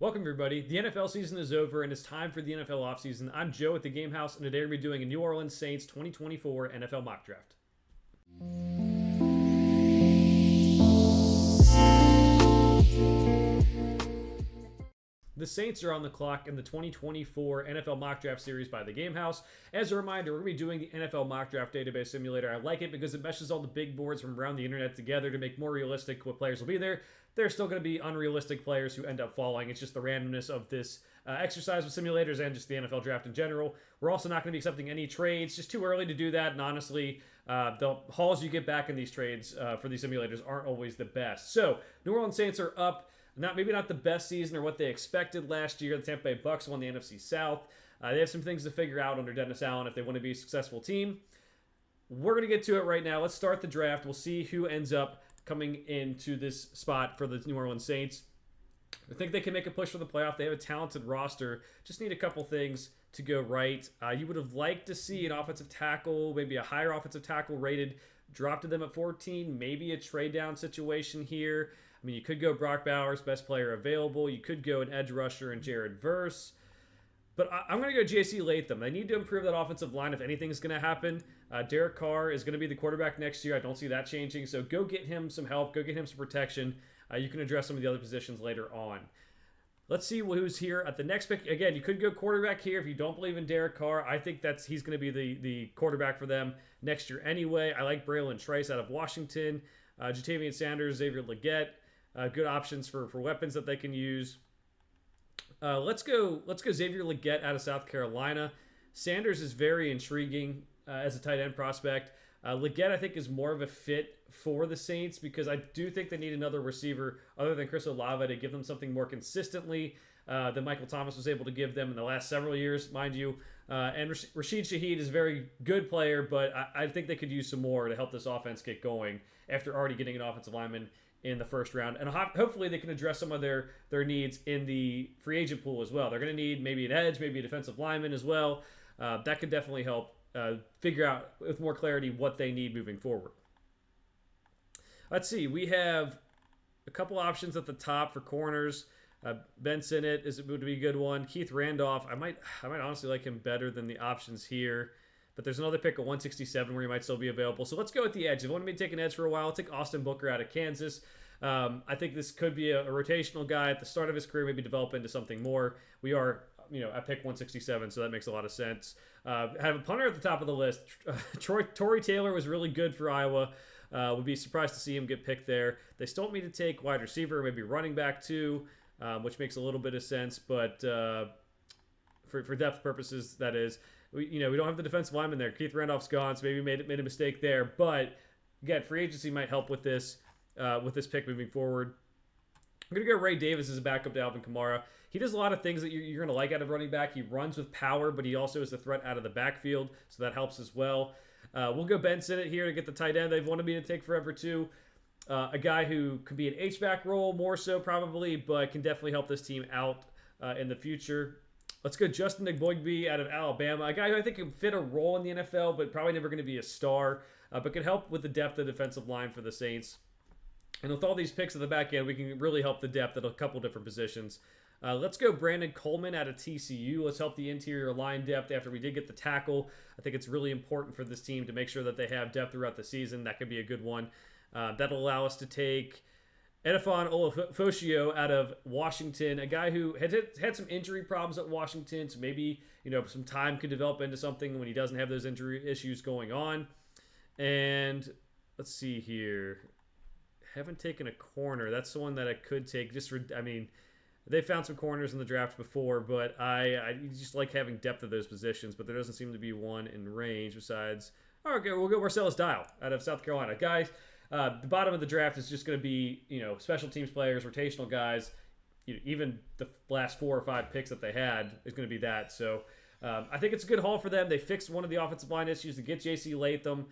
Welcome, everybody. The NFL season is over, and it's time for the NFL offseason. I'm Joe at the Game House, and today we're going to be doing a New Orleans Saints 2024 NFL mock draft. The Saints are on the clock in the 2024 NFL Mock Draft Series by the Game House. As a reminder, we're going to be doing the NFL Mock Draft Database Simulator. I like it because it meshes all the big boards from around the internet together to make more realistic what players will be there. There's still going to be unrealistic players who end up falling. It's just the randomness of this exercise with simulators and just the NFL draft in general. We're also not going to be accepting any trades. Just too early to do that, and honestly, the hauls you get back in these trades for these simulators aren't always the best. So, New Orleans Saints are up. Maybe not the best season or what they expected last year. The Tampa Bay Bucks won the NFC South. They have some things to figure out under Dennis Allen if they want to be a successful team. We're going to get to it right now. Let's start the draft. We'll see who ends up coming into this spot for the New Orleans Saints. I think they can make a push for the playoff. They have a talented roster. Just need a couple things to go right. You would have liked to see an offensive tackle, maybe a higher offensive tackle rated, drop to them at 14, maybe a trade down situation here. I mean, you could go Brock Bowers, best player available. You could go an edge rusher and Jared Verse. But I'm going to go J.C. Latham. They need to improve that offensive line if anything's going to happen. Derek Carr is going to be the quarterback next year. I don't see that changing. So go get him some help. Go get him some protection. You can address some of the other positions later on. Let's see who's here at the next pick. Again, you could go quarterback here if you don't believe in Derek Carr. I think he's going to be the quarterback for them next year anyway. I like Braylon Trice out of Washington. Jatavian Sanders, Xavier Legette. Good options for weapons that they can use. Let's go Xavier Legette out of South Carolina. Sanders is very intriguing as a tight end prospect. Legette, I think, is more of a fit for the Saints because I do think they need another receiver other than Chris Olave to give them something more consistently than Michael Thomas was able to give them in the last several years, mind you. And Rashid Shaheed is a very good player, but I think they could use some more to help this offense get going after already getting an offensive lineman in the first round. And hopefully they can address some of their needs in the free agent pool as well. They're going to need maybe an edge, maybe a defensive lineman as well. That could definitely help figure out with more clarity what they need moving forward. Let's see. We have a couple options at the top for corners. Ben Sinnott would be a good one. Keith Randolph, I might honestly like him better than the options here. But there's another pick at 167 where he might still be available. So let's go with the edge. If you want me to take an edge for a while, I'll take Austin Booker out of Kansas. I think this could be a rotational guy at the start of his career, maybe develop into something more. We are, at pick 167, so that makes a lot of sense. Have a punter at the top of the list. Tory Taylor was really good for Iowa. Would be surprised to see him get picked there. They still want me to take wide receiver, maybe running back too, which makes a little bit of sense. But for depth purposes, that is. We don't have the defensive lineman there. Keith Randolph's gone, so maybe made a mistake there. But again, free agency might help with this pick moving forward. I'm going to go Ray Davis as a backup to Alvin Kamara. He does a lot of things that you're going to like out of running back. He runs with power, but he also is a threat out of the backfield, so that helps as well. We'll go Ben Sinnott here to get the tight end they've wanted me to take forever too. A guy who could be an H-back role more so probably, but can definitely help this team out in the future. Let's go Justin Eboigbe out of Alabama, a guy who I think can fit a role in the NFL, but probably never going to be a star, but can help with the depth of the defensive line for the Saints. And with all these picks at the back end, we can really help the depth at a couple different positions. Let's go Brandon Coleman out of TCU. Let's help the interior line depth after we did get the tackle. I think it's really important for this team to make sure that they have depth throughout the season. That could be a good one. That'll allow us to take Edifon Olafosio out of Washington, a guy who had some injury problems at Washington, so maybe some time could develop into something when he doesn't have those injury issues going on. And let's see here. Haven't taken a corner. That's the one that I could take. They found some corners in the draft before, but I just like having depth of those positions, but there doesn't seem to be one in range besides. Okay, we'll go Marcellus Dial out of South Carolina. Guys, the bottom of the draft is just going to be, special teams players, rotational guys. Even the last 4 or 5 picks that they had is going to be that. So I think it's a good haul for them. They fixed one of the offensive line issues to get J.C. Latham.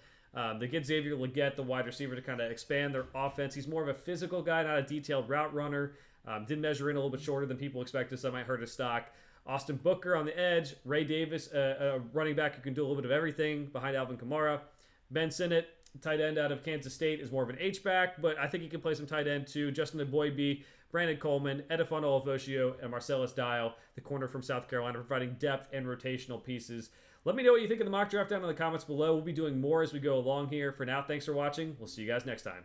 They get Xavier Legette, the wide receiver, to kind of expand their offense. He's more of a physical guy, not a detailed route runner. Did measure in a little bit shorter than people expected, so that might hurt his stock. Austin Booker on the edge. Ray Davis, a running back who can do a little bit of everything behind Alvin Kamara. Ben Sinnott, tight end out of Kansas State, is more of an H-back, but I think he can play some tight end too. Justin Eboigbe, Brandon Coleman, Edefon Olavoshio, and Marcellus Dial, the corner from South Carolina, providing depth and rotational pieces. Let me know what you think of the mock draft down in the comments below. We'll be doing more as we go along here. For now, thanks for watching. We'll see you guys next time.